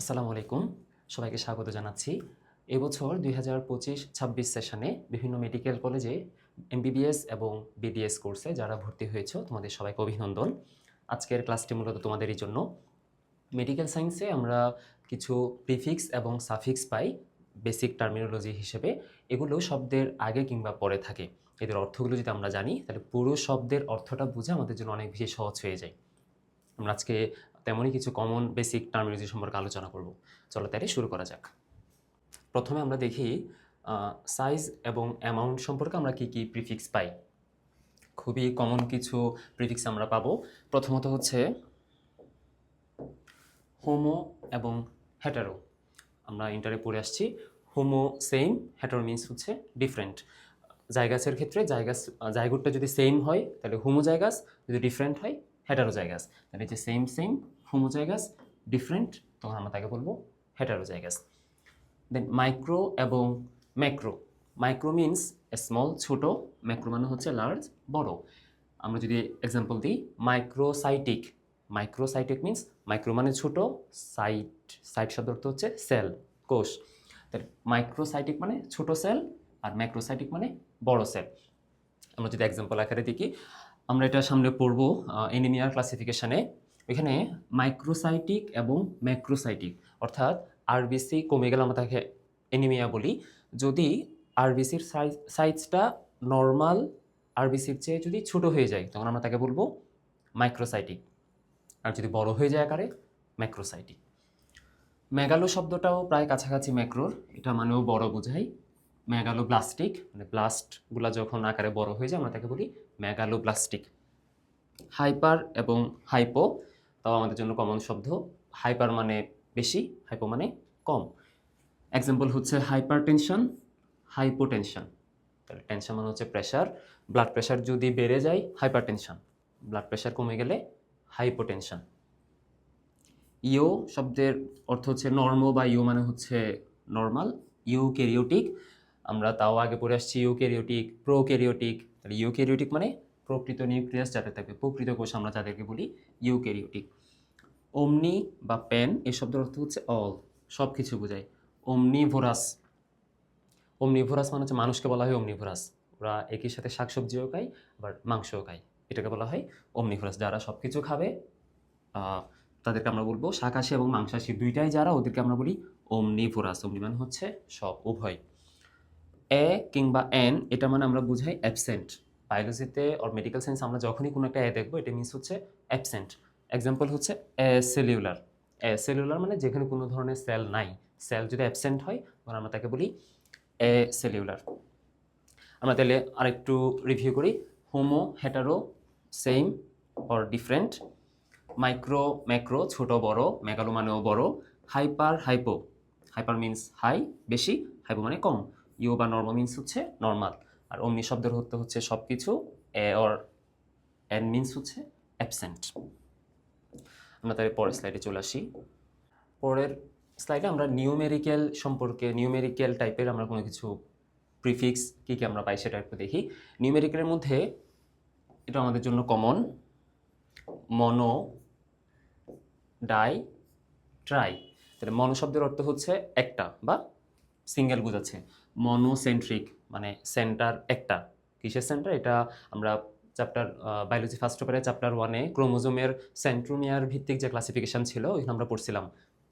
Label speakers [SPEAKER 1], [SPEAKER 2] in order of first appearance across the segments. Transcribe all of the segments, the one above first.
[SPEAKER 1] আসসালামু আলাইকুম, সবাইকে স্বাগত জানাচ্ছি। এবছর 2025-26 সেশনে বিভিন্ন মেডিকেল কলেজে এমবিবিএস এবং বিডিএস কোর্সে যারা ভর্তি হয়েছো তোমাদের সবাইকে অভিনন্দন। আজকের ক্লাসটি মূলত তোমাদেরই জন্য। মেডিকেল সায়েন্সে আমরা কিছু প্রিফিক্স এবং সাফিক্স পাই বেসিক টার্মিনোলজি হিসেবে। এগুলো শব্দের আগে কিংবা পরে থাকে। এদের অর্থগুলো যদি আমরা জানি তাহলে পুরো শব্দের অর্থটা বোঝা আমাদের জন্য অনেক বেশি সহজ হয়ে যায়। আমরা আজকে তেমনই কিছু কমন বেসিক টার্মিনোলজি সম্পর্কে আলোচনা করব। চলো তাহলে শুরু করা যাক। প্রথমে আমরা দেখি সাইজ এবং অ্যামাউন্ট সম্পর্কে আমরা কি কি প্রিফিক্স পাই। খুবই কমন কিছু প্রিফিক্স আমরা পাবো। প্রথমত হচ্ছে হোমো এবং হেটারো। আমরা ইন্টারে পড়ে আসছি হোমো সেম, হেটারো মিন্স হচ্ছে ডিফারেন্ট। জায়গাসের ক্ষেত্রে জায়গোটটা যদি সেম হয় তাহলে হোমোজাইগাস, যদি ডিফারেন্ট হয় হেটারোজাইগাস। তাহলে যে সেম সেম, হোমোজাইগাস, ডিফারেন্ট, তখন আমরা তাকে বলবো হেটারোজাইগাস। দেন মাইক্রো এবং ম্যাক্রো। মাইক্রো মিন্স স্মল ছোট, ম্যাক্রো মানে হচ্ছে লার্জ বড়। আমরা যদি এক্সাম্পল দিই মাইক্রোসাইটিক। মাইক্রোসাইটিক মিন্স মাইক্রো মানে ছোট, সাইট শব্দ অর্থ হচ্ছে সেল, কোষ। তাহলে মাইক্রোসাইটিক মানে ছোট সেল আর ম্যাক্রোসাইটিক মানে বড় সেল। আমরা যদি এক্সাম্পল আকারে দেখি, আমরা এটা সামনে পড়বো এনিমিয়ার ক্লাসিফিকেশানে। এখানে মাইক্রোসাইটিক এবং ম্যাক্রোসাইটিক, অর্থাৎ আরবিসি কমে গেলে আমরা তাকে এনিমিয়া বলি। যদি আরবিসির সাইজটা নর্মাল আরবিসির চেয়ে যদি ছোট হয়ে যায় তখন আমরা তাকে বলবো মাইক্রোসাইটিক, আর যদি বড় হয়ে যায় আকারে ম্যাক্রোসাইটিক। মেগালো শব্দটাও প্রায় কাছাকাছি ম্যাক্রোর, এটা মানেও বড় বোঝায়। মেগালোব্লাস্টিক মানে ব্লাস্টগুলা যখন আকারে বড় হয়ে যায় আমরা তাকে বলি মেগালোব্লাস্টিক। হাইপার এবং হাইপো তাও আমাদের জন্য কমন শব্দ। হাইপার মানে বেশি, হাইপো মানে কম। এক্সাম্পল হচ্ছে হাইপার টেনশন, হাইপোটেনশন। তাহলে টেনশন মানে হচ্ছে প্রেশার, ব্লাড প্রেশার যদি বেড়ে যায় হাইপার টেনশন, ব্লাড প্রেশার কমে গেলে হাইপোটেনশন। ইও শব্দের অর্থ হচ্ছে নর্ম বা ইউ মানে হচ্ছে নর্মাল। ইউক্যারিওটিক আমরা তাও আগে পড়ে আসছি, ইউক্যারিওটিক, প্রোক্যারিওটিক। তাহলে ইউক্যারিওটিক মানে প্রকৃত নিউক্লিয়াস যাতে থাকে, প্রকৃত কোষ আমরা যাদেরকে বলি ইউক্যারিওটিক। ওমনি বা প্যান এই শব্দের অর্থ হচ্ছে অল, সব কিছু বোঝায়। ওমনিভোরাস। ওমনিভোরাস মানে হচ্ছে মানুষকে বলা হয় ওমনিভোরাস। ওরা একই সাথে শাকসবজিও খায় আবার মাংসও খায়, এটাকে বলা হয় ওমনিভোরাস। যারা সব কিছু খাবে তাদেরকে আমরা বলবো শাকাশী এবং মাংসাশী দুইটাই যারা, ওদেরকে আমরা বলি ওমনিভোরাস। ওমনি মানে হচ্ছে সব, উভয়। এ কিংবা এন এটা মানে আমরা বুঝাই অ্যাবসেন্ট। বায়োলজিতে অর মেডিকেল সায়েন্স আমরা যখনই কোনো একটা এ দেখবো এটা মিনস হচ্ছে অ্যাবসেন্ট। এক্সাম্পল হচ্ছে এ সেলুলার। এ সেলুলার মানে যেখানে কোনো ধরনের সেল নাই, সেল যদি অ্যাবসেন্ট হয় তখন আমরা তাকে বলি এ সেলুলার। আমরা তাহলে আরেকটু রিভিউ করি। Homo, hetero, same or different. Micro macro ছোট বড়, মেগালো মানেও বড়। Hyper hypo, hyper means high বেশি, হাইপো মানে কম। ইউ বা নর্মাল মিন্স হচ্ছে নর্মাল। আর অমনি শব্দের অর্থ হচ্ছে সব কিছু, এ অর এন মিন্স হচ্ছে অ্যাবসেন্ট। আমরা তাহলে পরের স্লাইডে চলে আসি। পরের স্লাইডে আমরা নিউমেরিক্যাল সম্পর্কে, নিউমেরিক্যাল টাইপের আমরা কোনো কিছু প্রিফিক্স কী কী আমরা পাই সেটা একটু দেখি। নিউমেরিক্যালের মধ্যে এটা আমাদের জন্য কমন, মনো, ডাই, ট্রাই। তাহলে মনো শব্দের অর্থ হচ্ছে একটা বা সিঙ্গেল বোঝাচ্ছে। মনোসেন্ট্রিক মানে সেন্টার একটা। কিসের সেন্টার? এটা আমরা চ্যাপ্টার বায়োলজি ফার্স্ট পেপারে চ্যাপ্টার 1-এ ক্রোমোজোমের সেন্ট্রোমিয়ার ভিত্তিক যে ক্লাসিফিকেশন ছিল ওইখানে আমরা পড়ছিলাম।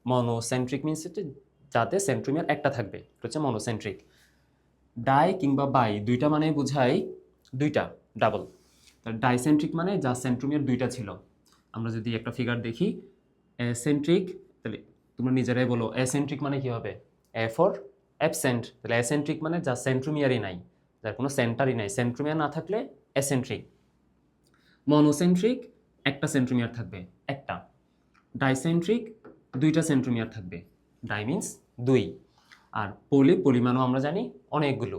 [SPEAKER 1] মনোসেন্ট্রিক মিনস হচ্ছে যাতে সেন্ট্রোমিয়ার একটা থাকবে, এটা হচ্ছে মনোসেন্ট্রিক। ডাই কিংবা বাই দুইটা মানে বোঝায় দুইটা, ডাবল। ডাইসেন্ট্রিক মানে যা সেন্ট্রোমিয়ার দুইটা ছিল। আমরা যদি একটা ফিগার দেখি অ্যাসেন্ট্রিক, তাহলে তোমরা নিজেরাই বলো অ্যাসেন্ট্রিক মানে কি হবে? এ ফর অ্যাবসেন্ট। তাহলে অ্যাসেন্ট্রিক মানে যা সেন্ট্রোমিয়ারই নাই, যার কোনো সেন্টারই নাই, সেন্ট্রোমিয়ার না থাকলে অ্যাসেন্ট্রিক। মনোসেন্ট্রিক একটা সেন্ট্রোমিয়ার থাকবে একটা। ডাইসেন্ট্রিক দুইটা সেন্ট্রোমিয়ার থাকবে, ডাই মিন্স দুই। আর পলি মানেও আমরা জানি অনেকগুলো।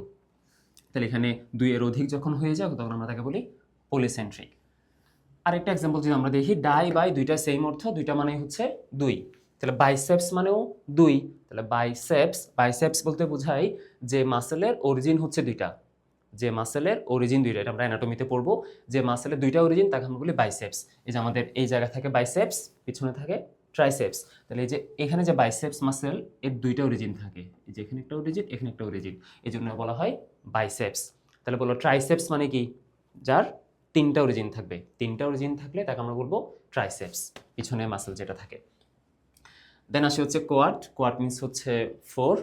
[SPEAKER 1] তাহলে এখানে দুইয়ের অধিক যখন হয়ে যায় তখন আমরা তাকে বলি পলিসেন্ট্রিক। আরেকটা এক্সাম্পল যদি আমরা দেখি, ডাই বাই দুইটা সেম অর্থ, দুইটা মানে হচ্ছে দুই। তাহলে বাইসেপস মানেও দুই। তাহলে বাইসেপস বলতে বোঝায় যে মাসেলের অরিজিন হচ্ছে দুইটা, যে মাসেলের অরিজিন দুইটা। এটা আমরা অ্যানাটমিতে পড়বো, যে মাসেলের দুইটা অরিজিন তাকে আমরা বলি বাইসেপস। এই যে আমাদের এই জায়গা থাকে বাইসেপস, পিছনে থাকে ট্রাইসেপস। তাহলে এই যে এখানে যে বাইসেপস মাসেল এর দুইটা অরিজিন থাকে, এই যে এখানে একটা অরিজিন, এখানে একটা অরিজিন, এই জন্য বলা হয় বাইসেপস। তাহলে বলো ট্রাইসেপস মানে কি? যার তিনটা অরিজিন থাকবে, তিনটা অরিজিন থাকলে তাকে আমরা বলবো ট্রাইসেপস, পিছনে মাসেল যেটা থাকে। দেন আসে হচ্ছে কোয়াড। কোয়াড মিন্স হচ্ছে 4।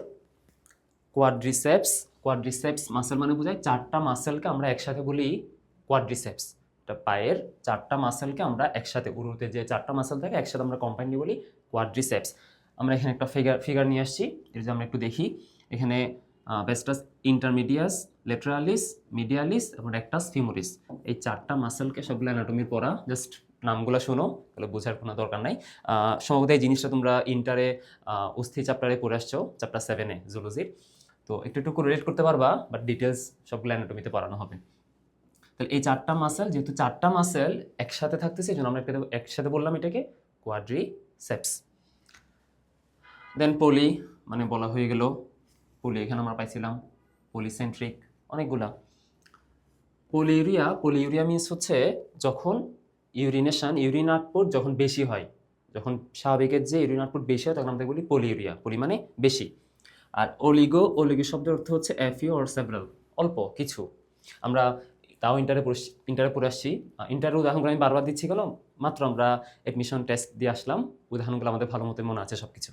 [SPEAKER 1] কোয়াড্রিসেপস, কোয়াড্রিসেপস মাসেল মানে বোঝায় চারটা মাসেলকে আমরা একসাথে বলি কোয়াড্রিসেপস। এটা পায়ের চারটা মাসেলকে আমরা একসাথে, উরুতে যে চারটা মাসেল থাকে একসাথে আমরা কম্বাইন্ডলি বলি কোয়াড্রিসেপস। আমরা এখানে একটা ফিগার নিয়ে আসছি, এটা যে আমরা একটু দেখি। এখানে ভেস্টাস ইন্টারমিডিয়াস, লেটারালিস, মিডিয়ালিস এবং রেক্টাস ফিমোরিস, এই চারটা মাসেলকে সবগুলো অ্যানাটমির পড়া, জাস্ট নামগুলো শোনো, তাহলে বোঝার কোনো দরকার নাই। সম্ভবত এই জিনিসটা তোমরা ইন্টারে অস্থি চ্যাপ্টারে পড়ে আসছো, চ্যাপ্টার 7-এ জুলজির। তো একটু একটু রিলেট করতে পারবা, বাট ডিটেলস সবগুলো অ্যানাটমিতে পড়ানো হবে। তাহলে এই চারটা মাসেল, যেহেতু চারটা মাসেল একসাথে থাকতেছে, এই জন্য আমরা একসাথে বললাম এটাকে কোয়াড্রিসেপস। দেন পলি, মানে বলা হয়ে গেল পলি, এখানে আমরা পাইছিলাম পলিসেন্ট্রিক অনেকগুলা। পলিউরিয়া মিন্স হচ্ছে যখন ইউরিনেশন, ইউরিন আউটপুট যখন বেশি হয়, যখন স্বাভাবিকের যে ইউরিন আউটপুট বেশি হয় তখন আমরা বলি পলিউরিয়া। পলি মানে বেশি। আর ওলিগো শব্দের অর্থ হচ্ছে ফিউ অর সেভারাল, অল্প কিছু। আমরা তাও ইন্টারে পড়ে আসছি। ইন্টারের উদাহরণগুলো আমি বারবার দিচ্ছি গেল, মাত্র আমরা অ্যাডমিশন টেস্ট দিয়ে আসলাম, উদাহরণগুলো আমাদের ভালো মতো মনে আছে সব কিছু।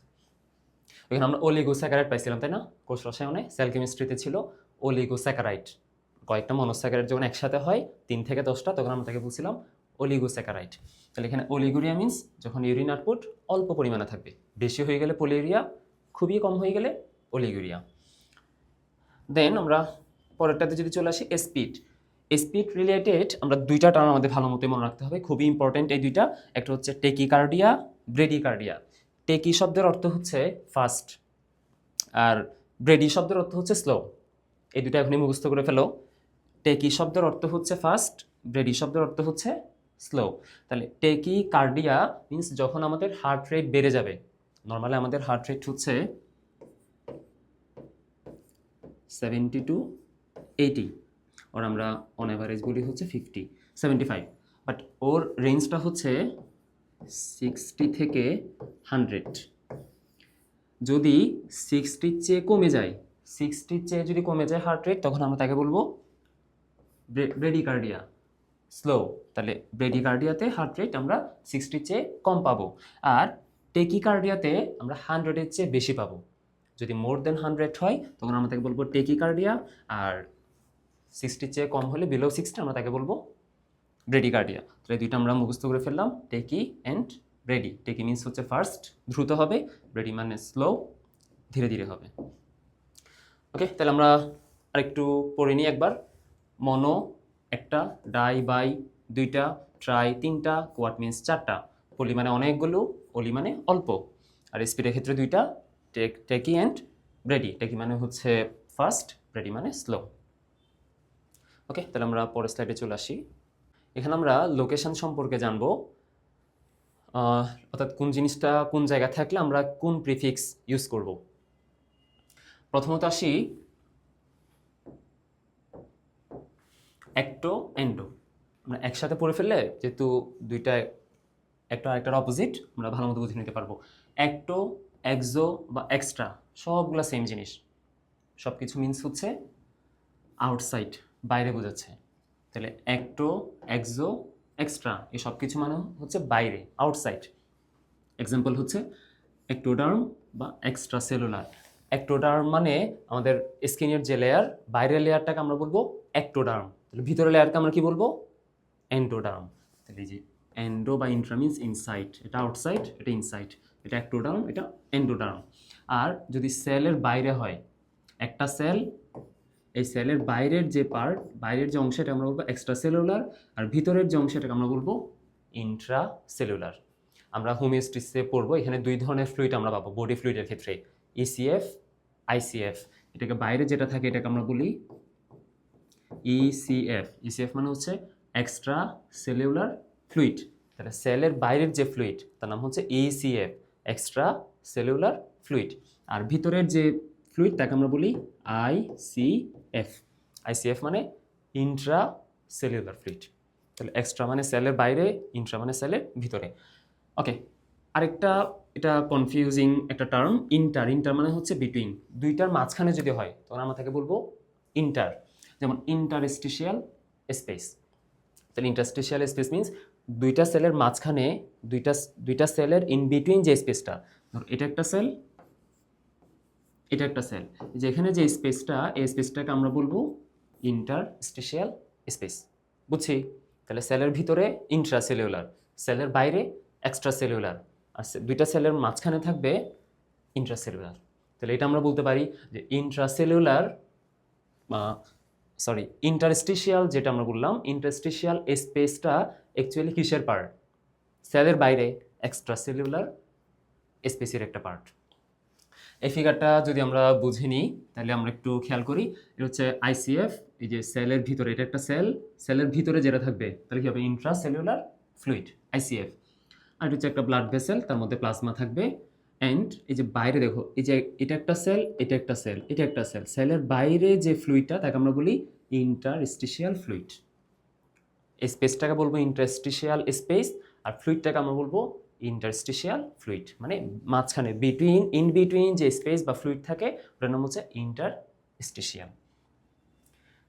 [SPEAKER 1] ওইখানে আমরা অলিগোস্যাকারাইড পাইছিলাম, তাই না? কোষ রসায়নে সেল কেমিস্ট্রিতে ছিল অলিগোস্যাকারাইড। কয়েকটা মনোস্যাকারাইড যখন একসাথে হয় 3 থেকে 10টা, তখন আমরা তাকে বলছিলাম অলিগোস্যাকারাইড। তাহলে এখানে অলিগুরিয়া মিন্স যখন ইউরিন আউটপুট অল্প পরিমাণে থাকবে, বেশি হয়ে গেলে পলিউরিয়া, খুবই কম হয়ে গেলে অলিগুরিয়া। দেন আমরা পরেরটাতে যদি চলে আসি, স্পিড রিলেটেড আমরা দুইটা টার্ম আমাদের ভালো মতো মনে রাখতে হবে, খুবই ইম্পর্টেন্ট এই দুইটা। একটা হচ্ছে টেকিকার্ডিয়া, ব্রেডিকার্ডিয়া। টেকি শব্দের অর্থ হচ্ছে ফাস্ট, আর ব্রেডি শব্দের অর্থ হচ্ছে স্লো। এই দুটো এখনই মুখস্থ করে ফেলো। টেকি শব্দের অর্থ হচ্ছে ফাস্ট, ব্রেডি শব্দের অর্থ হচ্ছে স্লো। তাহলে টেকি কার্ডিয়া মিন্স যখন আমাদের হার্ট রেট বেড়ে যাবে। নর্মালি আমাদের হার্ট রেট হচ্ছে 70 to 80, আর আমরা অন অ্যাভারেজ বলি হচ্ছে 75, বাট ওর রেঞ্জটা হচ্ছে 60 থেকে 100। যদি 60-র চেয়ে কমে যায়, 60-র চেয়ে যদি কমে যায় হার্ট রেট, তখন আমরা তাকে বলবো ব্রেডিকার্ডিয়া, স্লো। তাহলে ব্রেডিকার্ডিয়াতে হার্ট রেট আমরা 60-র চেয়ে কম পাবো, আর টেকিকার্ডিয়াতে আমরা 100-এর চেয়ে বেশি পাবো। যদি মোর দেন 100 হয় তখন আমরা তাকে বলবো টেকিকার্ডিয়া, আর 60-র চেয়ে কম হলে বিলো 60 আমরা তাকে বলবো ব্রেডিকার্ডিয়া। তাহলে দুইটা আমরা মুখস্থ করে ফেললাম, টেকি অ্যান্ড ব্রেডি। টেকি মিন্স হচ্ছে ফার্স্ট, দ্রুত হবে, ব্রেডি মানে স্লো, ধীরে ধীরে হবে। ওকে, তাহলে আমরা আরেকটু পড়ে নিই একবার। মনো একটা, ডাই বাই দুইটা, ট্রাই তিনটা, কোয়াড মিন্স চারটা, পলি মানে অনেকগুলো, অলি মানে অল্প, আর স্পিডের ক্ষেত্রে দুইটা, টেকি অ্যান্ড ব্রেডি। টেকি মানে হচ্ছে ফার্স্ট, ব্রেডি মানে স্লো। ওকে, তাহলে আমরা পরের স্লাইডে চলে আসি। এখানে আমরা লোকেশন সম্পর্কে জানবো, অর্থাৎ কোন জিনিসটা কোন জায়গায় থাকলে আমরা কোন প্রিফিক্স ইউজ করব। প্রথমত আসি অ্যাক্টো, এন্ডো। আমরা একসাথে পড়ে ফেললে যেহেতু দুইটা একটা আরেকটার অপোজিট, আমরা ভালো মতো বুঝে নিতে পারবো। অ্যাক্টো, এক্সো বা এক্সট্রা সবগুলো সেম জিনিস। সব কিছু মিন্স হচ্ছে আউটসাইড, বাইরে বোঝাচ্ছে। তাহলে অ্যাক্টো, এক্সো, এক্সট্রা এই সব কিছু মানে হচ্ছে বাইরে, আউটসাইড। এক্সাম্পল হচ্ছে অ্যাক্টোডার্ম বা এক্সট্রা সেলুলার। অ্যাক্টোডার্ম মানে আমাদের স্কিনের যে লেয়ার, বাইরের লেয়ারটাকে আমরা বলবো অ্যাক্টোডার্ম। তাহলে ভিতরের লেয়ারকে আমরা কি বলবো? এন্ডোডার্ম। তাহলে এই যে এন্ডো বা ইন্ট্রা মিন্স ইনসাইড, এটা আউটসাইড, এটা ইনসাইড, এটা অ্যাক্টোডার্ম, এটা এন্ডোডার্ম। আর যদি সেলের বাইরে হয়, একটা সেল, এই সেলের বাইরের যে পার্ট, বাইরের যে অংশ, এটা আমরা বলবো এক্সট্রা সেলুলার, আর ভিতরের যে অংশ এটাকে আমরা বলবো ইন্ট্রা সেলুলার। আমরা হোমিওস্ট্যাটিক্সে পড়বো, এখানে দুই ধরনের ফ্লুইড আমরা পাবো বডি ফ্লুইডের ক্ষেত্রে, ইসিএফ, আইসিএফ। এটাকে বাইরে যেটা থাকে এটাকে আমরা বলি ইসিএফ। ইসিএফ মানে হচ্ছে এক্সট্রা সেলুলার ফ্লুইড। তাহলে সেলের বাইরের যে ফ্লুইড তার নাম হচ্ছে ইসিএফ, এক্সট্রা সেলুলার ফ্লুইড। আর ভিতরের যে ফ্লুইড তাকে আমরা বলি আইসিএফ। আইসিএফ মানে ইন্ট্রা সেলুলার ফ্লুইড। তাহলে এক্সট্রা মানে সেলের বাইরে, ইন্ট্রা মানে সেলের ভিতরে। ওকে, আরেকটা এটা কনফিউজিং একটা টার্ম ইন্টার। ইন্টার মানে হচ্ছে বিটুইন, দুইটার মাঝখানে যদি হয় তখন আমরা তাকে বলবো ইন্টার। যেমন ইন্টারস্টিশিয়াল স্পেস। তাহলে ইন্টারস্টিশিয়াল স্পেস মিন্স দুইটা সেলের মাঝখানে, দুইটা দুইটা সেলের ইন বিটুইন যে স্পেসটা, ধর এটা একটা সেল, এটা একটা সেল, যেখানে যে স্পেসটা, এই স্পেসটাকে আমরা বলবো ইন্টারস্টিশিয়াল স্পেস। বুঝছি? তাহলে সেলের ভিতরে ইন্ট্রাসেলুলার, সেলের বাইরে এক্সট্রা সেলুলার, আর দুইটা সেলের মাঝখানে থাকবে ইন্ট্রাসেলুলার। তাহলে এটা আমরা বলতে পারি যে ইন্ট্রাসেলুলার, সরি ইন্টারস্টিশিয়াল, যেটা আমরা বললাম ইন্টারস্টিশিয়াল স্পেসটা অ্যাকচুয়ালি কিসের পার্ট? সেলের বাইরে এক্সট্রা সেলুলার স্পেসের একটা পার্ট। এই ফিগারটা যদি আমরা বুঝে নিই তাহলে আমরা একটু খেয়াল করি। এটা হচ্ছে আইসিএফ, এই যে সেলের ভিতরে, এটা একটা সেল, সেলের ভিতরে যেটা থাকবে তাহলে কি হবে? Intracellular fluid, ICF. আর এটা হচ্ছে একটা ব্লাড ভেসেল, তার মধ্যে প্লাজমা থাকবে। অ্যান্ড এই যে বাইরে দেখো, এই যে এটা একটা সেল, এটা একটা সেল, এটা একটা সেল, সেলের বাইরে যে ফ্লুইডটা তাকে আমরা বলি ইন্টারস্টিশিয়াল ফ্লুইড। এই স্পেসটাকে বলবো ইন্টারস্টিশিয়াল স্পেস, আর ফ্লুইডটাকে আমরা বলবো ইন্টারস্টিশিয়াল ফ্লুইড। মানে মাঝখানে ইন বিটুইন যে স্পেস বা ফ্লুইড থাকে ওটার নাম হচ্ছে ইন্টারস্টিশিয়াল।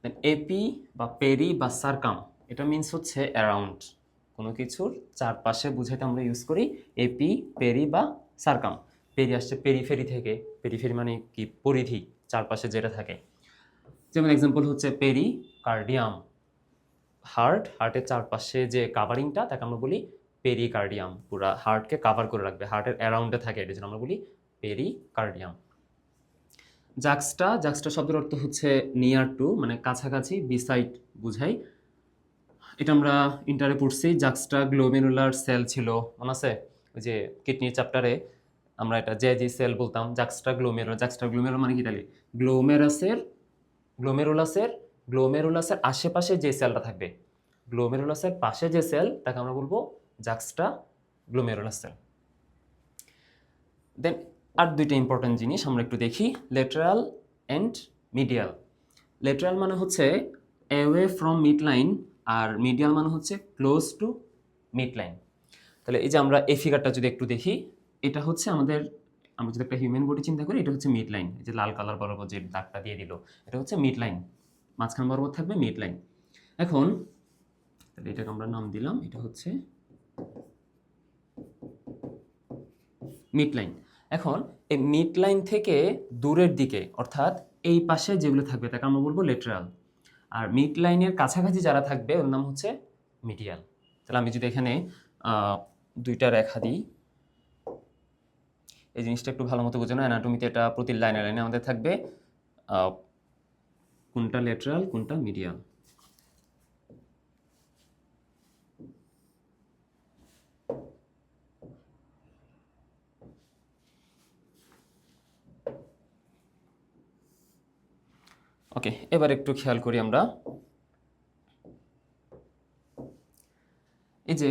[SPEAKER 1] দেন এপি বা পেরি বা সারকাম, এটা মিন্স হচ্ছে অ্যারাউন্ড, কোনো কিছুর চারপাশে বুঝাইতে আমরা ইউজ করি এপি, পেরি বা সারকাম। পেরি আসছে পেরিফেরি থেকে, পেরিফেরি মানে কি? পরিধি, চারপাশে যেটা থাকে। যেমন এক্সাম্পল হচ্ছে পেরি কার্ডিয়াম, হার্টের চারপাশে যে কাভারিংটা তাকে আমরা বলি পেরিকার্ডিয়াম, পুরো হার্টকে কাভার করে রাখবে, হার্টের অ্যারাউন্ডে থাকে, এটা জন্য আমরা বলি পেরিকার্ডিয়াম। জাক্সটা শব্দের অর্থ হচ্ছে নিয়ার টু, মানে কাছাকাছি, বিসাইড বুঝাই। এটা আমরা ইন্টারে পড়ছি। জাক্সটা গ্লোমেরুলার সেল ছিল, মনে আছে? ওই যে কিডনির চ্যাপ্টারে আমরা এটা যে সেল বলতাম জাক্সটা গ্লোমেরুলার মানে কি? তাহলে গ্লোমেরুলাসের গ্লোমেরুলাসের আশেপাশে যে সেলটা থাকবে, গ্লোমেরুলাসের পাশে যে সেল তাকে আমরা বলবো জাক্সটা গ্লোমেরুলাস সেল। দেন আর দুইটা ইম্পর্টেন্ট জিনিস আমরা একটু দেখি, লেটারাল অ্যান্ড মিডিয়াল। লেটারাল মানে হচ্ছে অ্যাওয়ে ফ্রম মিড লাইন, আর মিডিয়াল মানে হচ্ছে ক্লোজ টু মিড লাইন। তাহলে এই যে আমরা এই ফিগারটা যদি একটু দেখি, এটা হচ্ছে আমাদের, আমরা যদি একটা হিউম্যান বডি চিন্তা করি, এটা হচ্ছে মিড লাইন, এই যে লাল কালার বরাবর যে দাগটা দিয়ে দিল, এটা হচ্ছে মিড লাইন, মাঝখান বরাবর থাকবে মিড লাইন। এখন তাহলে এটাকে আমরা নাম দিলাম, এটা হচ্ছে মিড লাইন। এখন এই মিড লাইন থেকে দূরের দিকে, অর্থাৎ এই পাশে যেগুলো থাকবে তাকে আমরা বলবো লেটারাল, আর মিড লাইনের কাছাকাছি যারা থাকবে ওর নাম হচ্ছে মিডিয়াল। তাহলে আমি যদি এখানে দুইটা রেখা দিই, এই জিনিসটা একটু ভালো মতো বোঝানো, অ্যানাটমিতে এটা প্রতি লাইনে লাইনে আমাদের থাকবে কোনটা লেটারাল কোনটা মিডিয়াল। ওকে, এবার একটু খেয়াল করি আমরা, এই যে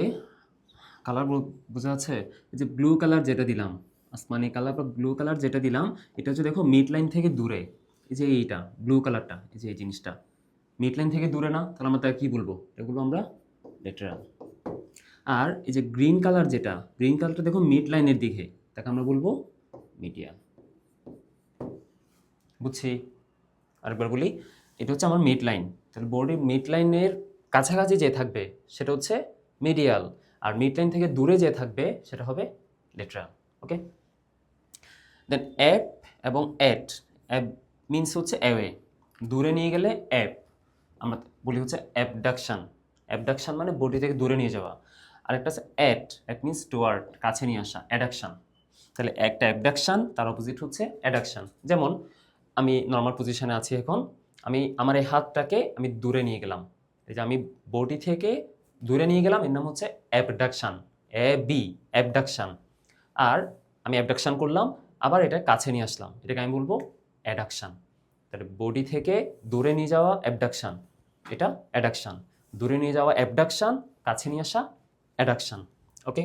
[SPEAKER 1] কালার বোঝা যাচ্ছে, এই যে ব্লু কালার যেটা দিলাম, আসমানি কালার বা ব্লু কালার যেটা দিলাম, এটা হচ্ছে দেখো মিড লাইন থেকে দূরে, এই যে এইটা ব্লু কালারটা, এই যে এই জিনিসটা মিড লাইন থেকে দূরে না, তাহলে আমরা তাকে কী বলবো? এগুলো আমরা লেটারাল। আর এই যে গ্রিন কালার যেটা, গ্রিন কালারটা দেখো মিড লাইনের দিকে, তাকে আমরা বলবো মিডিয়াল। বুঝছি? আরেকবার বলি, এটা হচ্ছে আমার মিড লাইন, তাহলে বডির মিড লাইনের কাছাকাছি যে থাকবে সেটা হচ্ছে মিডিয়াল, আর মিড লাইন থেকে দূরে যে থাকবে সেটা হবে লেটারাল। ওকে, দেন অ্যাপ এবং অ্যাট। অ্যাপ মিনস হচ্ছে অ্যাওয়ে, দূরে নিয়ে গেলে অ্যাপ, আমরা বলি হচ্ছে অ্যাবডাকশান। অ্যাবডাকশান মানে বডি থেকে দূরে নিয়ে যাওয়া। আর একটা আছে অ্যাট মিনস টুয়ার্ড, কাছে নিয়ে আসা, অ্যাডাকশান। তাহলে একটা অ্যাবডাকশান, তার অপোজিট হচ্ছে অ্যাডাকশান। যেমন আমি নর্মাল পজিশনে আছি, এখন আমি আমার এই হাতটাকে আমি দূরে নিয়ে গেলাম, এই যে আমি বডি থেকে দূরে নিয়ে গেলাম, এর নাম হচ্ছে অ্যাবডাকশান, অ্যাবডাকশান। আর আমি অ্যাবডাকশান করলাম, আবার এটা কাছে নিয়ে আসলাম, এটাকে আমি বলবো অ্যাডাকশান। তাহলে বডি থেকে দূরে নিয়ে যাওয়া অ্যাবডাকশান, এটা অ্যাডাকশান। দূরে নিয়ে যাওয়া অ্যাবডাকশান, কাছে নিয়ে আসা অ্যাডাকশান। ওকে,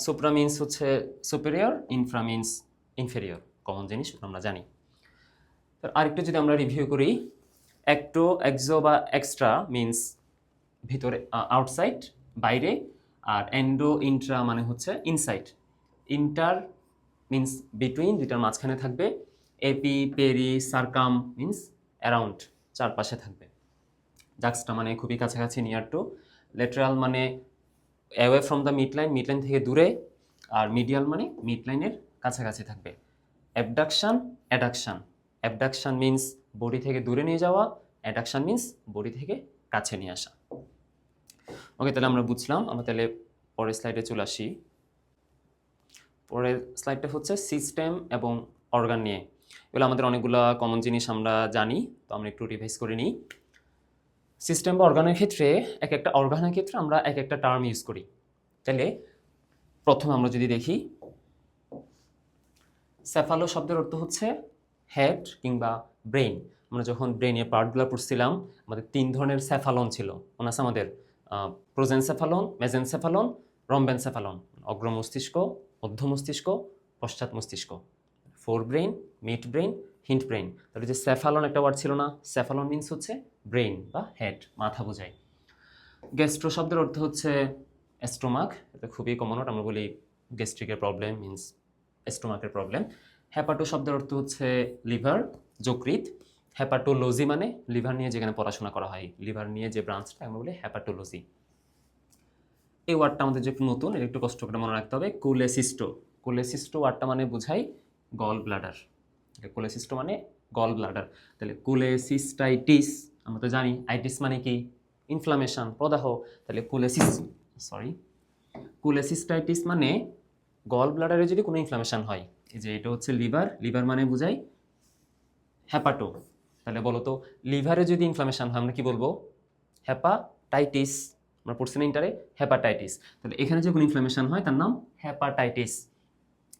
[SPEAKER 1] সুপ্রা মিন্স হচ্ছে superior, infra means inferior, common জিনিস আমরা জানি। তো আরেকটু যদি আমরা রিভিউ করি, এক্টো, এক্সো বা এক্সট্রা মিন্স ভিতরে, আউটসাইড বাইরে, আর এন্ডো ইন্ট্রা মানে হচ্ছে ইনসাইড। ইন্টার মিন্স বিটুইন, দুইটার মাঝখানে থাকবে। Epi, peri, circum means around, চারপাশে থাকবে। জাক্সটা মানে খুবই কাছাকাছি, নিয়ার টু। লেটারাল মানে away from the mid line, mid line থেকে দূরে। আর মিডিয়াল মানে মিড লাইনের কাছাকাছি থাকবে। Abduction, adduction. Abduction means body থেকে দূরে নিয়ে যাওয়া, অ্যাডাকশন মিন্স বডি থেকে কাছে নিয়ে আসা। ওকে, তাহলে আমরা বুঝলাম। আমরা তাহলে পরের স্লাইডে চলে আসি। পরের স্লাইডটা হচ্ছে সিস্টেম এবং অর্গান নিয়ে। এগুলো আমাদের অনেকগুলো কমন জিনিস আমরা জানি, তো আমরা একটু রিভাইজ করে নিই। সিস্টেম বা অর্গানের ক্ষেত্রে এক একটা অর্গানের ক্ষেত্রে আমরা এক একটা টার্ম ইউজ করি। তাহলে প্রথমে আমরা যদি দেখি, সেফালো শব্দের অর্থ হচ্ছে হেড কিংবা ব্রেইন। আমরা যখন ব্রেইনের পার্টগুলো পড়ছিলাম, আমাদের 3 ধরনের সেফালন ছিল। মনে আছে আমাদের? প্রোজেনসেফালন, মেজেনসেফালন, রম্বেনসেফালন। অগ্র মস্তিষ্ক, মধ্য মস্তিষ্ক, পশ্চাৎ মস্তিষ্ক। Four brain, mid brain, hint brain. তাহলে যে সেফালন একটা ওয়ার্ড ছিল না, সেফালন মিন্স হচ্ছে ব্রেইন বা হেড, মাথা বোঝায়। গ্যাস্ট্রো শব্দের অর্থ হচ্ছে স্টোমাক। এটা খুবই কমন ওয়ার্ড, আমরা বলি গ্যাস্ট্রিকের প্রবলেম মিন্স স্টোমাকের প্রবলেম। হ্যাপাটো শব্দের অর্থ হচ্ছে লিভার, যকৃৎ। হ্যাপাটোলজি মানে লিভার নিয়ে যেখানে পড়াশোনা করা হয়, লিভার নিয়ে যে ব্রাঞ্চটা, আমরা বলি হ্যাপাটোলজি। এই ওয়ার্ডটা আমাদের যে একটু নতুন, এটা একটু কষ্ট করে মনে রাখতে হবে। কোলেসিস্টো। কোলেসিস্টো ওয়ার্ডটা মানে বোঝায় গল ব্লাডার। কোলেসিস্টো মানে গল ব্লাডার। তাহলে কোলেসিস্টাইটিস, আমরা তো জানি আইটিস মানে কি? ইনফ্লামেশন, প্রদাহ। তাহলে কোলেসিস্টাইটিস মানে গল ব্লাডারে যদি কোনো ইনফ্লামেশন হয়। এই যে এটা হচ্ছে লিভার, লিভার মানে বোঝায় হ্যাপাটো। তাহলে বলো তো, লিভারে যদি ইনফ্লামেশন হয় আমরা কি বলবো? হ্যাপাটাইটিস। আমরা পড়ছি না ইন্টারে হ্যাপাটাইটিস। তাহলে এখানে যে কোনো ইনফ্লামেশন হয় তার নাম হ্যাপাটাইটিস।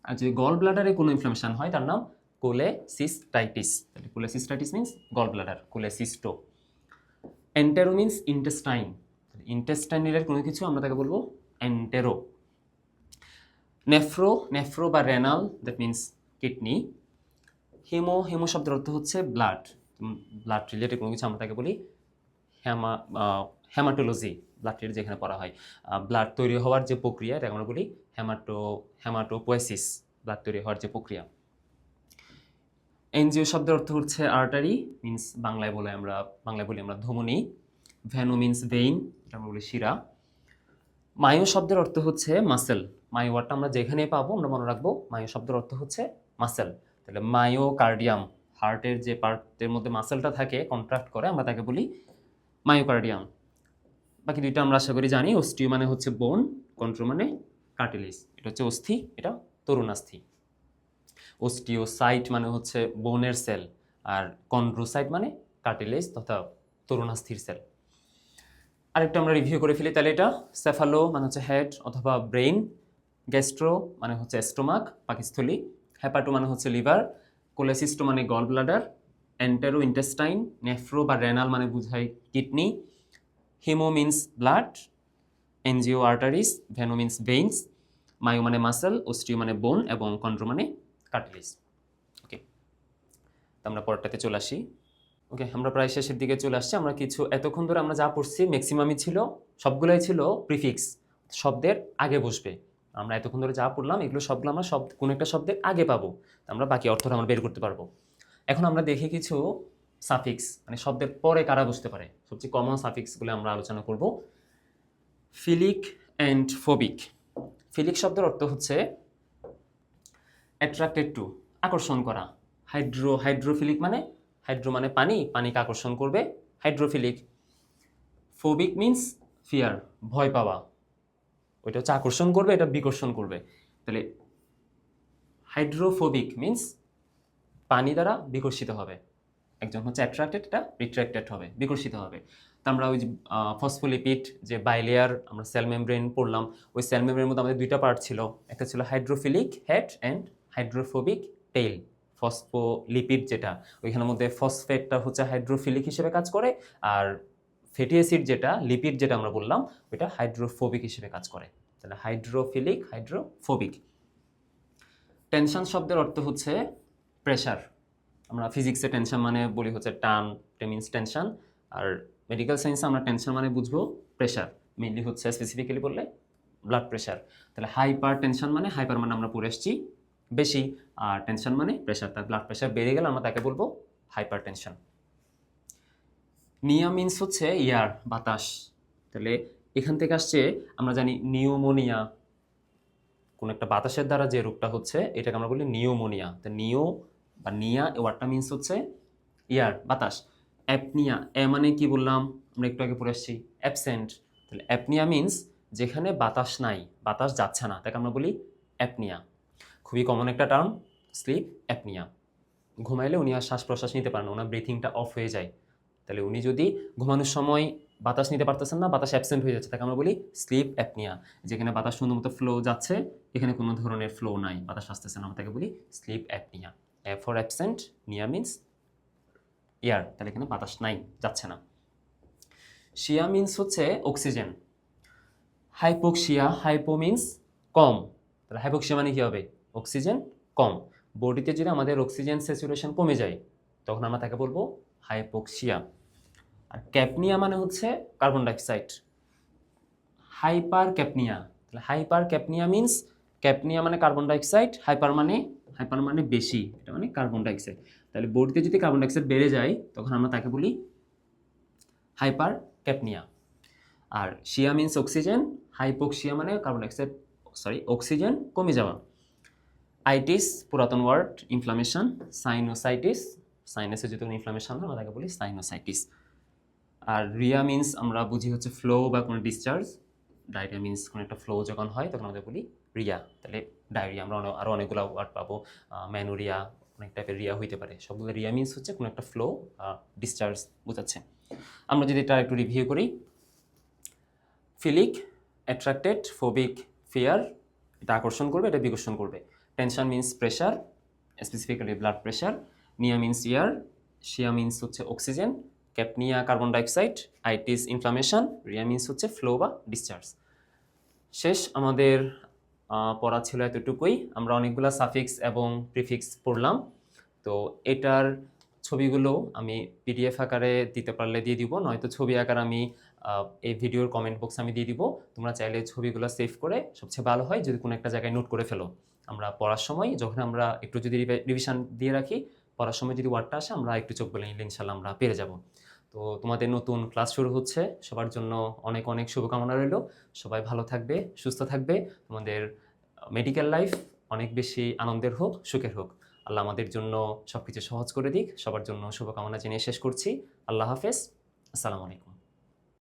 [SPEAKER 1] আর যদি গল ব্লাডারে কোনো ইনফ্লামেশন হয় তার নাম কোলেসিস্টাইটিস। তাহলে cholecystitis means gall bladder, cholecysto. Entero means intestine. Intestine related কোনো কিছু আমরা তাকে বলবো এন্টেরো। নেফ্রো, নেফ্রো বা renal, that means kidney. Hemo, hemo শব্দের অর্থ হচ্ছে ব্লাড। ব্লাড রিলেটেড কোনো কিছু আমরা তাকে বলি হেমাটোলজি। ব্লাডের যেখানে পড়া হয়, ব্লাড তৈরি হওয়ার যে প্রক্রিয়া, এটা আমরা বলি হেমাটোপোয়েসিস, ব্লাড তৈরি হওয়ার যে প্রক্রিয়া। এনজিও শব্দের অর্থ হচ্ছে আর্টারি, মিন্স বাংলায় বলি আমরা ধমনী। ভেনু মিন্স ভেইন, এটা আমরা বলি শিরা। মায়ো শব্দের অর্থ হচ্ছে মাসেল। মায়ো ওয়ার্ডটা আমরা যেখানে পাবো আমরা মনে রাখবো, মায়ো শব্দের অর্থ হচ্ছে মাসেল। তাহলে মায়োকার্ডিয়াম, হার্টের যে পার্টের মধ্যে মাসেলটা থাকে, কন্ট্রাক্ট করে, আমরা তাকে বলি মায়োকার্ডিয়াম। বাকি দুইটা আমরা আশা করি জানি। অস্টিও মানে হচ্ছে বোন, কন্ট্রো মানে কার্টিলেজ। এটা হচ্ছে অস্থি, এটা তরুণাস্থি। অস্টিওসাইট মানে হচ্ছে বোনের সেল, আর কন্ড্রোসাইট মানে কার্টিলেজ তথা তরুণাস্থির সেল। আরেকটা আমরা রিভিউ করে ফেলি। তাহলে এটা সেফালো মানে হচ্ছে হেড অথবা ব্রেইন। গ্যাস্ট্রো মানে হচ্ছে স্টোমাক, পাকস্থলী। হ্যাপাটো মানে হচ্ছে লিভার। কোলেসিস্টো মানে gall bladder. Entero intestine. Nephro বা রেনাল মানে বোঝায় kidney. Hemo means blood. Angio arteries. Veno means veins. Myo মানে মাসেল। অস্টিও মানে বোন এবং কন্ড্রো মানে কার্টিলেজ। ওকে, তো আমরা পরেরটাতে চলে আসি। ওকে, আমরা প্রায় শেষের দিকে চলে আসছি। আমরা কিছু এতক্ষণ ধরে আমরা যা পড়ছি ম্যাক্সিমামই ছিল, সবগুলোই ছিল প্রিফিক্স, শব্দের আগে বসবে। আমরা এতক্ষণ ধরে যা পড়লাম এগুলো সবগুলো আমরা কোনো একটা শব্দের আগে পাবো, আমরা বাকি অর্থটা আমরা বের করতে পারবো। এখন আমরা দেখি কিছু সাফিক্স, মানে শব্দের পরে কারা বসতে পারে। সবচেয়ে কমন সাফিক্সগুলো আমরা আলোচনা করব। ফিলিক অ্যান্ড ফোবিক। ফিলিক শব্দের অর্থ হচ্ছে অ্যাট্রাক্টেড টু, আকর্ষণ করা। হাইড্রোফিলিক মানে, হাইড্রো মানে পানি, পানিকে আকর্ষণ করবে, হাইড্রোফিলিক। ফোবিক মিন্স ফিয়ার, ভয় পাওয়া। ওইটা হচ্ছে আকর্ষণ করবে, এটা বিকর্ষণ করবে। তাহলে হাইড্রোফোবিক মিন্স পানি দ্বারা বিকর্ষিত হবে। একজন হচ্ছে অ্যাট্রাক্টেড, এটা রিট্রাক্টেড হবে, বিকর্ষিত হবে। তো আমরা ওই যে ফসফোলিপিড যে বাইলেয়ার আমরা সেল মেমব্রেন পড়লাম, ওই সেল মেমব্রেনের মধ্যে আমাদের দুইটা পার্ট ছিল, একটা ছিল hydrophilic head and hydrophobic tail. Phospholipid যেটা, ওইখানের মধ্যে ফসফেটটা হচ্ছে হাইড্রোফিলিক হিসেবে কাজ করে, আর ফ্যাটি অ্যাসিড যেটা, লিপিড যেটা আমরা বললাম, ওইটা হাইড্রোফোবিক হিসেবে কাজ করে। তাহলে হাইড্রোফিলিক, হাইড্রোফোবিক। টেনশন শব্দের অর্থ হচ্ছে প্রেশার। আমরা ফিজিক্সে টেনশন মানে বলি হচ্ছে টান, মিনস টেনশন। আর মেডিকেল সায়েন্সে আমরা টেনশন মানে বুঝবো প্রেশার। মেইনলি হচ্ছে স্পেসিফিক্যালি বললে ব্লাড প্রেশার। তাহলে হাইপার টেনশন মানে, হাইপার মানে আমরা পড়ে আসছি বেশি, আর টেনশন মানে প্রেশার। তার ব্লাড প্রেশার বেড়ে গেলে আমরা তাকে বলবো হাইপার টেনশন। নিয়া মিন্স হচ্ছে এয়ার, বাতাস। তাহলে এখান থেকে আসছে, আমরা জানি নিউমোনিয়া, কোন একটা বাতাসের দ্বারা যে রোগটা হচ্ছে এটাকে আমরা বলি নিউমোনিয়া। তো নিও বা নিয়া এই ওয়ার্ডটা মিন্স হচ্ছে এয়ার, বাতাস। অ্যাপনিয়া, এ মানে কি বললাম, আমরা একটু আগে পড়ে আসছি অ্যাবসেন্ট। তাহলে অ্যাপনিয়া মিন্স যেখানে বাতাস নাই, বাতাস যাচ্ছে না, তাকে আমরা বলি অ্যাপনিয়া। খুবই কমন একটা টার্ম, স্লিপ অ্যাপনিয়া। ঘুমাইলে উনি আর শ্বাস প্রশ্বাস নিতে পারেন না, ওনার ব্রিথিংটা অফ হয়ে যায়। তাহলে উনি যদি ঘুমানোর সময় বাতাস নিতে পারতেছেন না, বাতাস অ্যাবসেন্ট হয়ে যাচ্ছে, তাকে আমরা বলি স্লিপ অ্যাপনিয়া। যেখানে বাতাস সুন্দর মতো ফ্লো যাচ্ছে, এখানে কোনো ধরনের ফ্লো নাই, বাতাস আসতেছে না, আমরা তাকে বলি sleep apnoea. A for absent, nea means air, তাহলে এখানে বাতাস নাই, যাচ্ছে না। শিয়া মিন্স হচ্ছে অক্সিজেন। হাইপোক্সিয়া, হাইপো মিন্স কম, তাহলে হাইপোক্সিয়া মানে কি হবে, অক্সিজেন কম। বডিতে যদি আমাদের অক্সিজেন স্যাচুরেশন কমে যায় তখন আমরা তাকে বলবো হাইপোক্সিয়া। আর ক্যাপনিয়া মানে হচ্ছে কার্বন ডাইঅক্সাইড। হাইপার ক্যাপনিয়া, তাহলে হাইপার ক্যাপনিয়া মিন্স, ক্যাপনিয়া মানে কার্বন ডাইঅক্সাইড, হাইপার মানে বেশি, এটা মানে কার্বন ডাইঅক্সাইড। তাহলে বডিতে যদি কার্বন ডাইঅক্সাইড বেড়ে যায় তখন আমরা তাকে বলি হাইপার ক্যাপনিয়া। আর শিয়া মিন্স অক্সিজেন, হাইপোক্সিয়া মানে কার্বন ডাইঅক্সাইড, অক্সিজেন কমে যাওয়া। আইটিস পুরাতন ওয়ার্ড, ইনফ্লামেশন। সাইনোসাইটিস, সাইনাসে যদি কোনো ইনফ্লামেশন হয় আমরা তাকে বলি সাইনোসাইটিস। আর রিয়া মিন্স আমরা বুঝি হচ্ছে ফ্লো বা কোনো ডিসচার্জ। ডায়রিয়া মিন্স কোনো একটা ফ্লো যখন হয় তখন আমরা বলি রিয়া। তাহলে ডায়রিয়া আমরা আরও অনেকগুলো ওয়ার্ড পাবো, ম্যানোরিয়া, অনেক টাইপের রিয়া হইতে পারে। সবগুলো রিয়া মিন্স হচ্ছে কোনো একটা ফ্লো, ডিসচার্জ বোঝাচ্ছে। আমরা যদি এটা একটু রিভিউ করি, ফিলিক, অ্যাট্রাক্টেড, ফোবিক, ফিয়ার, এটা আকর্ষণ করবে, এটা বিকর্ষণ করবে। Tension means pressure, specifically blood pressure. Pnea means air, শিয়া মিন্স হচ্ছে oxygen, capnia carbon dioxide, itis inflammation, rhea means হচ্ছে ফ্লো বা ডিসচার্জ। শেষ আমাদের পড়া ছিল এতটুকুই। আমরা অনেকগুলো সাফিক্স এবং প্রিফিক্স পড়লাম। তো এটার ছবিগুলো আমি পিডিএফ আকারে দিতে পারলে দিয়ে দিব, নয়তো ছবি আকার আমি এই ভিডিওর কমেন্ট বক্সে আমি দিয়ে দিব। তোমরা চাইলে ছবিগুলো সেভ করে, সবচেয়ে ভালো হয় যদি কোনো একটা জায়গায় নোট করে ফেলো। আমরা পড়ার সময় যখন আমরা একটু যদি রিভিশন দিয়ে রাখি, পড়ার সময় যদি ওয়ার্ডটা আসে আমরা একটু চোখ বলে নিলে ইনশাল্লাহ আমরা পেরে যাব। তো তোমাদের নতুন ক্লাস শুরু হচ্ছে, সবার জন্য অনেক অনেক শুভকামনা রইল। সবাই ভালো থাকবে, সুস্থ থাকবে। তোমাদের মেডিকেল লাইফ অনেক বেশি আনন্দের হোক, সুখের হোক। আল্লাহ আমাদের জন্য সব কিছু সহজ করে দিক। সবার জন্য শুভকামনা জানিয়ে শেষ করছি। আল্লাহ হাফেজ, আসসালামু আলাইকুম।